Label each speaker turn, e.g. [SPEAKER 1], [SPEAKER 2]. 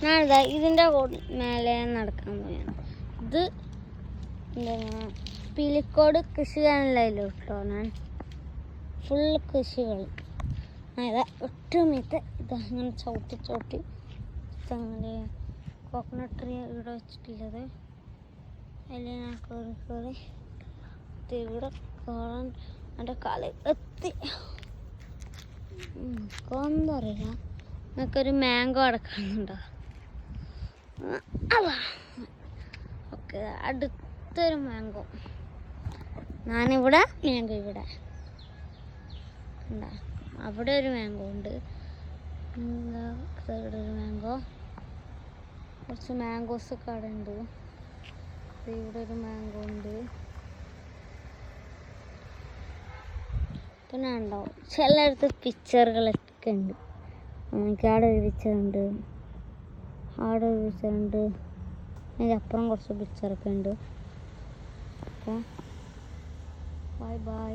[SPEAKER 1] ഞാനിതാ ഇതിൻ്റെ മേലെ നടക്കാൻ പോയാണ്. ഇത് എന്താ പിലിക്കോട് കൃഷി ചാനലായാലും കേട്ടോ. ഞാൻ ഫുള്ള് കൃഷികൾ ഇതാ ഒട്ടുമിക്ക ഇതാ അങ്ങനെ ചവിട്ടി ഇതങ്ങനെ കോക്കനട്ട് ട്രീ ഇവിടെ വെച്ചിട്ടുള്ളത്. അതിൽ ഞാൻ കയറി ഇവിടെ കാണാൻ എൻ്റെ കാല് എത്തി. എന്താ അറിയില്ല. നിങ്ങൾക്കൊരു മാംഗോ അടക്കുന്നുണ്ടോ? ഓക്കെ, അടുത്തൊരു മാംഗോ. ഞാനിവിടെ മാംഗോ ഇവിടെ ഉണ്ടാ. അവിടെ ഒരു മാംഗോ ഉണ്ട്. ഇവിടെ ഒരു മാംഗോ, കുറച്ച് മാംഗോസ് ഒക്കെ അവിടെ ഉണ്ട്. ഇവിടെ ഒരു മാംഗോ ഉണ്ട്. പിന്നെ ഉണ്ടാവും ചിലയിടത്ത് പിക്ചറുകളൊക്കെ ഉണ്ട്. എനിക്ക് അവിടെ ഒരു പിക്ചറുണ്ട്, അവിടെ ഒരു പിക്ചറുണ്ട്, അതിൻ്റെ അപ്പുറം കുറച്ച് പിക്ചറൊക്കെ ഉണ്ട്. Okay, bye bye.